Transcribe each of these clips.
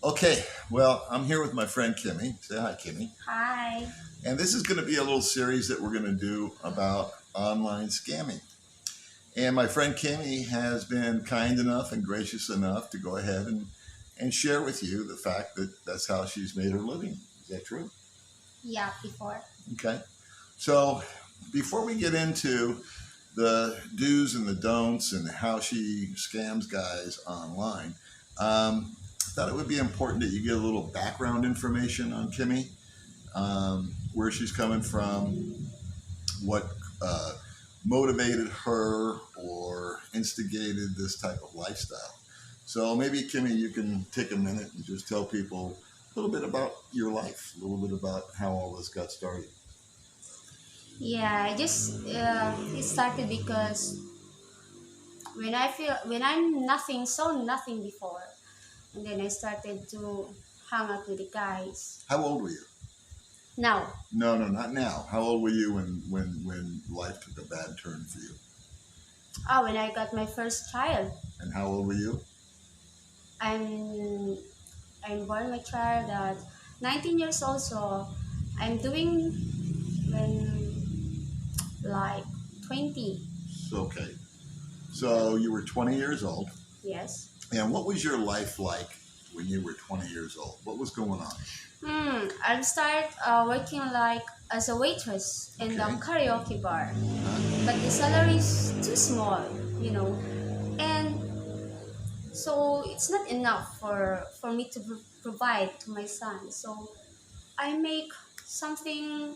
Okay, well, I'm here with my friend Kimmie. Say hi, Kimmie. Hi. And this is going to be a little series that we're going to do about online scamming. And my friend Kimmie has been kind enough and gracious enough to go ahead and share with you the fact that that's how she's made her living. Is that true? Yeah, before. Okay. So before we get into the do's and the don'ts and how she scams guys online, I thought it would be important that you get a little background information on Kimmie, where she's coming from, what uh, motivated her or instigated this type of lifestyle. So maybe, Kimmie, you can take a minute and just tell people a little bit about your life, a little bit about how all this got started. Yeah, I just it started because when I'm nothing, so nothing before, and then I started to hang out with the guys. How old were you? Now, No, no, not now. How old were you when life took a bad turn for you? when I got my first child, And how old were you? I'm I'm born my child at 19 years old, so I'm doing when like 20. Okay. So you were 20 years old. Yes. And what was your life like when you were 20 years old? What was going on? I'll start working like as a waitress in the Okay. karaoke bar, Huh? but the salary is too small, you know, and so it's not enough for me to provide to my son. So I make something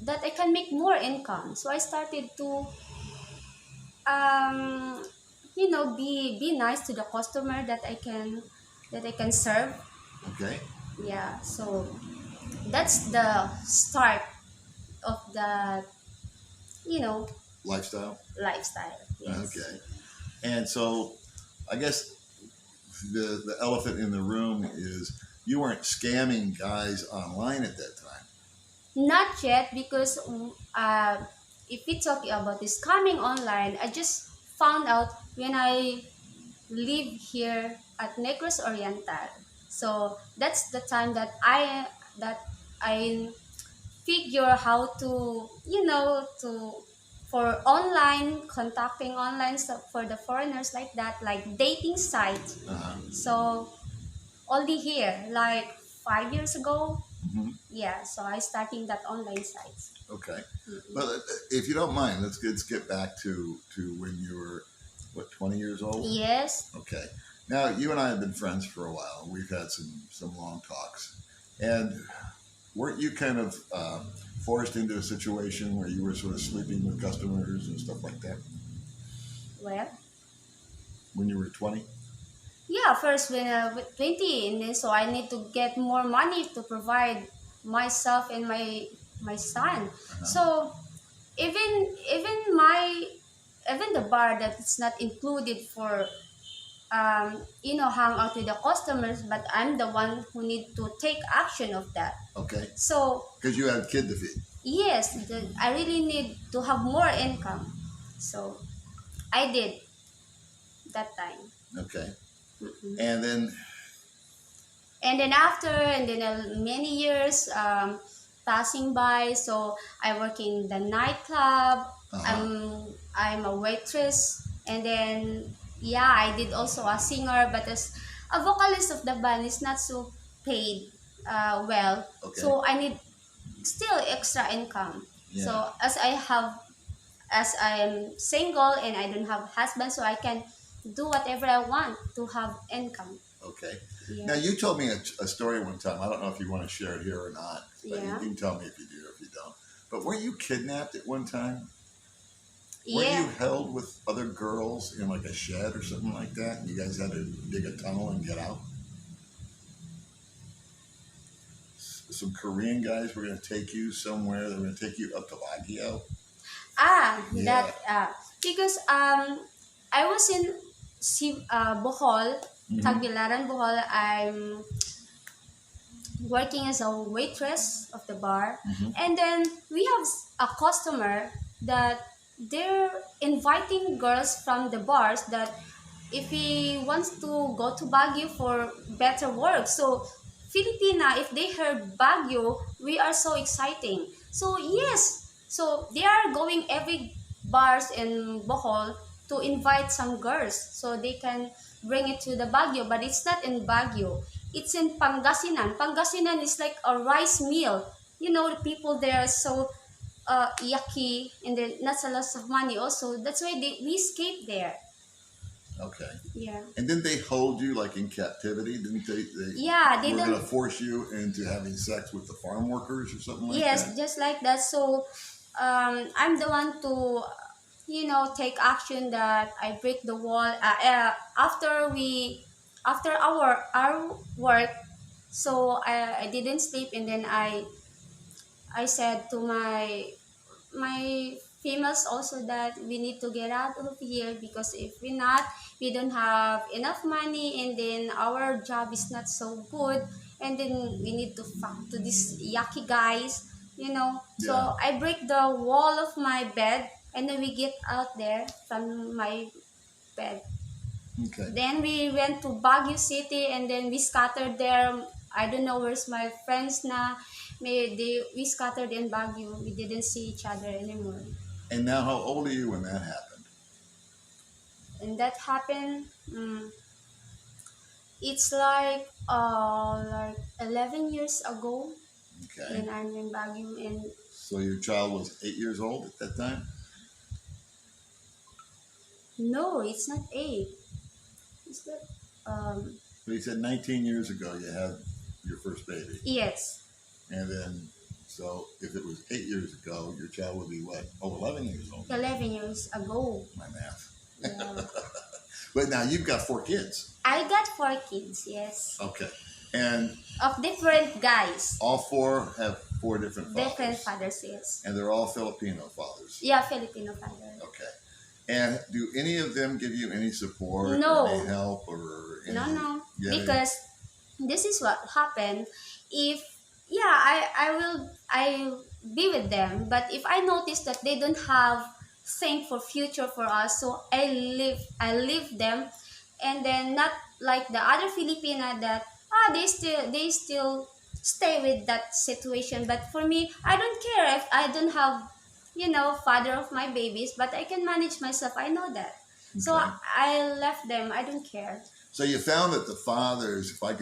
that I can make more income. So I started to um, be nice to the customer that I can serve. Okay. Yeah, so that's the start of the you know Lifestyle? lifestyle. Yes. Okay. And so I guess the elephant in the room is you weren't scamming guys online at that time. Not yet because if we talk about this coming online, I just found out when I live here at Negros Oriental. So that's the time that I figure how to for online contacting online stuff for the foreigners like that, like dating site. Uh-huh. So only here like 5 years ago. Hmm. Yeah, so I starting that online sites. Okay. Mm-mm. Well, if you don't mind, let's get back to when you were, what, 20 years old? Yes. Okay. Now, you and I have been friends for a while. We've had some long talks. And weren't you kind of forced into a situation where you were sort of sleeping with customers and stuff like that Well, when you were 20? yeah, first when with 20, and then so I need to get more money to provide myself and my son. Uh-huh. So even the bar that it's not included for hang out with the customers, but I'm the one who need to take action of that. Okay. So Because you had a kid to feed. yes, I really need to have more income. So I did that time. Okay. Mm-mm. And then, Many years passing by, so I work in the nightclub. uh-huh. I'm a waitress, and then yeah, I did also a singer, but as a vocalist of the band is not so paid well. Okay. So I need still extra income. Yeah. So as I'm single and I don't have husband, so I can do whatever I want to have income. Okay. Yeah. Now, you told me a story one time. I don't know if you want to share it here or not, but Yeah. you can tell me if you do or if you don't. But were you kidnapped at one time? Were Yeah. you held with other girls in like a shed or something like that, and you guys had to dig a tunnel and get out? Some Korean guys were going to take you somewhere. They were going to take you up to Baguio. Yeah. Because I was in Bohol, Mm-hmm. Tagbilaran, Bohol. I'm working as a waitress of the bar, Mm-hmm. and then we have a customer that they're inviting girls from the bars that if he wants to go to Baguio for better work. So Filipina, if they heard Baguio, we are so exciting. So yes, so they are going every bars in Bohol to invite some girls so they can bring it to the Baguio, but it's not in Baguio. It's in Pangasinan. Pangasinan is like a rice meal. You know, the people there are so yucky and then not a lot of money also. That's why we escaped there. Okay. Yeah. And didn't they hold you like in captivity? Didn't they? Yeah, they were going don't. to force you into having sex with the farm workers or something like Yes, that? just like that. So, I'm the one to, take action that I break the wall. After our work, so I didn't sleep, and then I said to my females also that we need to get out of here because if we not, we don't have enough money, and then our job is not so good, and then we need to fuck to these yucky guys. Yeah. So I break the wall of my bed, and then we get out there from my bed. Okay. Then we went to Baguio City, and then we scattered there. I don't know where's my friends now. We scattered in Baguio. We didn't see each other anymore. And now, how old are you when that happened? And that happened. It's like 11 years ago, Okay. and I'm in Baguio. And So your child was 8 years old at that time? no, it's not 8. It's that But you said 19 years ago you had your first baby. yes, And then, so if it was 8 years ago, your child would be what? Oh, 11 years old. 11 years ago. My math. Yeah. But now you've got 4 kids. I got 4 kids. Yes, Okay. And of different guys. all 4 have 4 different fathers. Different fathers, yes. And they're all Filipino fathers. Yeah, Filipino father. Okay. And do any of them give you any support No. or any help or any, No, yeah, because this is what happened. If I be with them, but if I notice that they don't have think for future for us, so I leave them, and then not like the other Filipina that they still stay with that situation. But for me, I don't care if I don't have father of my babies, but I can manage myself. I know that. So Okay. I left them. I don't care. So you found that the fathers, if I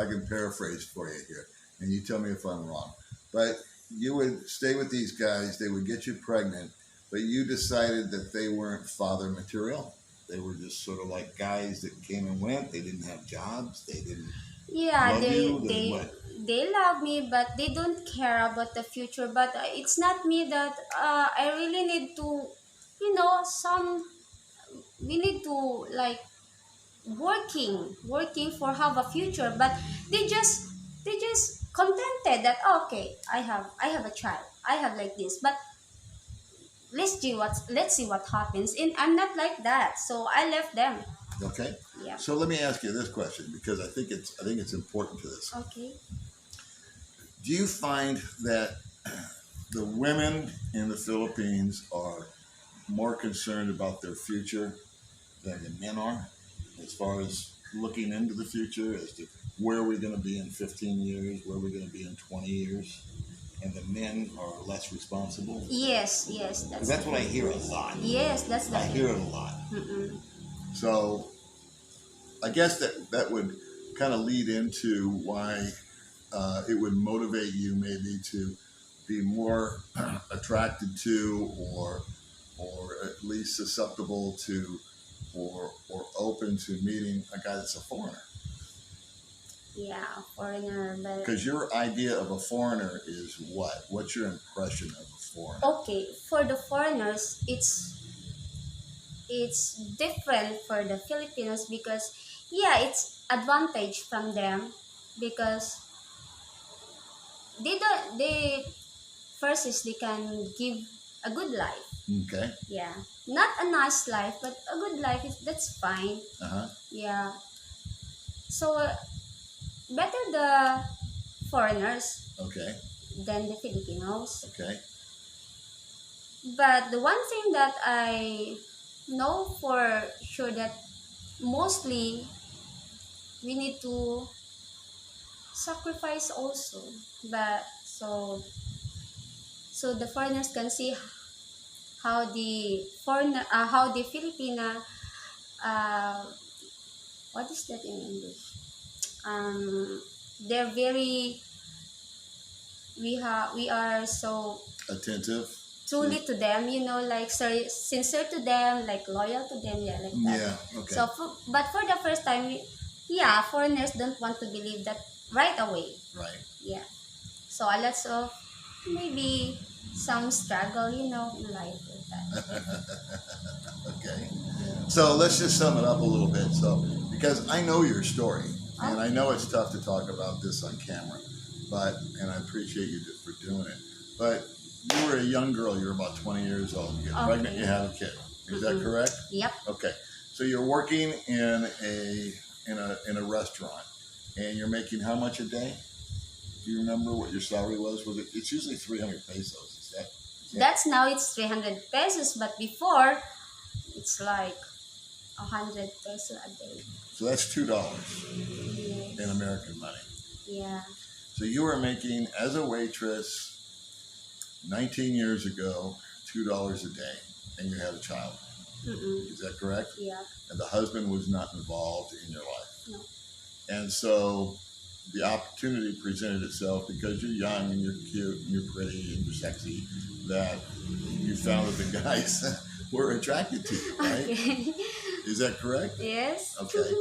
can paraphrase for you here, and you tell me if I'm wrong, but you would stay with these guys, they would get you pregnant, but you decided that they weren't father material. They were just sort of like guys that came and went. They didn't have jobs. They didn't Yeah, love they you. Then they what? they love me, but they don't care about the future. But it's not me that I really need to, some we need to like working for have a future. But they just contented that okay, I have a child, I have like this, but let's see what happens. And I'm not like that, so I left them. Okay. Yeah. So let me ask you this question because I think it's important to this. Okay. Do you find that the women in the Philippines are more concerned about their future than the men are, as far as looking into the future, as to where we're going to be in 15 years, where we're going to be in 20 years, and the men are less responsible? Yes, 'Cause that's what I hear a lot. yes, that's the I hear it a lot. Mm-mm. So I guess that would kind of lead into why it would motivate you maybe to be more attracted to or at least susceptible to or open to meeting a guy that's a foreigner. Yeah, foreigner, but Because your idea of a foreigner is what? What's your impression of a foreigner? okay, for the foreigners, it's different for the Filipinos because yeah, it's advantage from them because they first is they can give a good life. Okay. Yeah, not a nice life, but a good life is that's fine. Uh-huh. Yeah, so better the foreigners Okay. than the Filipinos. Okay. But the one thing that I know for sure that mostly we need to sacrifice also, but so the foreigners can see how the Filipina, uh, what is that in English? They're very, we are so Attentive. truly to them, like sincere to them, like loyal to them, yeah, like that. Yeah. Okay. So, but for the first time, yeah, foreigners don't want to believe that right away. Right. Yeah. So a lot of maybe some struggle, in life with that. Okay. So let's just sum it up a little bit. So, because I know your story, and I know it's tough to talk about this on camera, and I appreciate you for doing it. But you were a young girl. You were about 20 years old. You get pregnant. You have a kid. Is that correct? Yep. Okay. So you're working in a restaurant, and you're making how much a day? Do you remember what your salary was? It's usually 300 pesos. Is that? That's now it's 300 pesos, but before it's like 100 pesos a day. So that's $2 Yes. in American money. Yeah. So you were making, as a waitress, 19 years ago, $2 a day, and you had a child. Is that correct? Yeah. And the husband was not involved in your life. No. And so the opportunity presented itself because you're young and you're cute and you're pretty and you're sexy, that you found that the guys were attracted to you, right? Okay. Is that correct? Yes. Okay.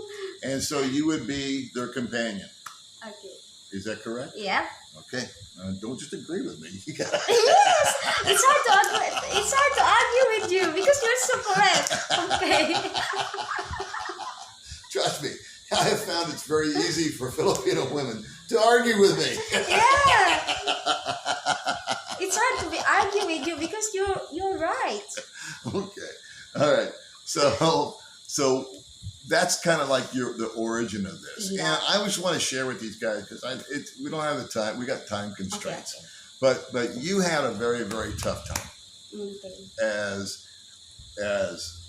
And so you would be their companion. Okay. Is that correct? Yeah. Okay. Don't just agree with me. You gotta Yes. It's hard to argue with you because you're so correct. Okay. Trust me. I have found it's very easy for Filipino women to argue with me. Yeah. It's hard to argue with you because you're right. Okay. All right. So that's kind of like the origin of this. Yeah. And I just want to share with these guys because we don't have the time. We got time constraints. Okay. But you had a very, very tough time Okay. as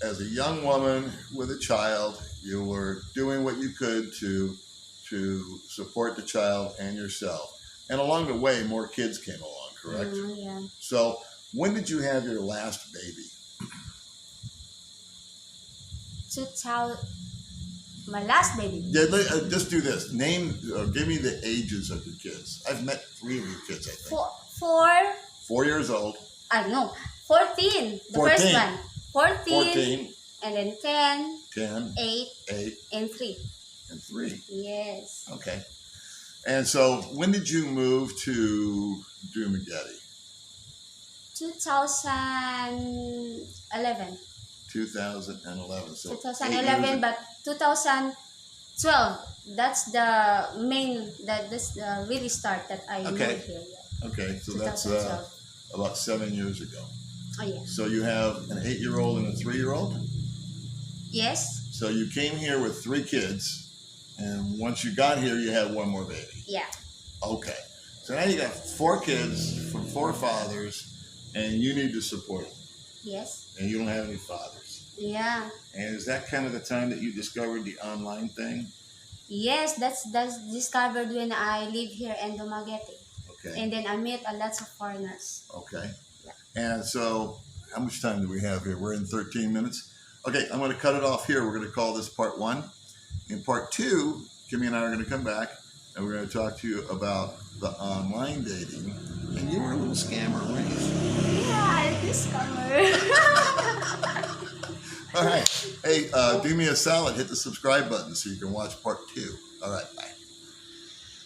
a young woman with a child. You were doing what you could to support the child and yourself. And along the way, more kids came along, correct? Yeah. So when did you have your last baby? My last baby. Yeah, just do this. Give me the ages of your kids. I've met 3 of your kids, I think. Four. 4 years old. No, 14. The 14. first one. 14. 14. And then 10. 10. 8. 8. And 3. And 3. Yes. Okay. And so when did you move to Dumaguete? 2011. 2011. So 2011, but 2012. That's the main. That's the really start that I moved here. Yeah. Okay, so that's 2012. about 7 years ago. Oh yeah. So you have an 8-year-old and a 3-year-old? Yes. So you came here with 3 kids, and once you got here, you had 1 more baby. Yeah. Okay. So now you got 4 kids from 4 fathers, and you need to support them. Yes. And you don't have any fathers. Yeah. And is that kind of the time that you discovered the online thing? Yes, that's discovered when I live here in Dumaguete. Okay. And then I met a lot of foreigners. Okay. Yeah. And so how much time do we have here? We're in 13 minutes. Okay, I'm going to cut it off here. We're going to call this part 1. In part 2, Kimmie and I are going to come back, and we're going to talk to you about the online dating. And you were a little scammer, weren't you? Yeah, I discovered. All right. Hey, do me a solid. Hit the subscribe button so you can watch part 2. All right. Bye.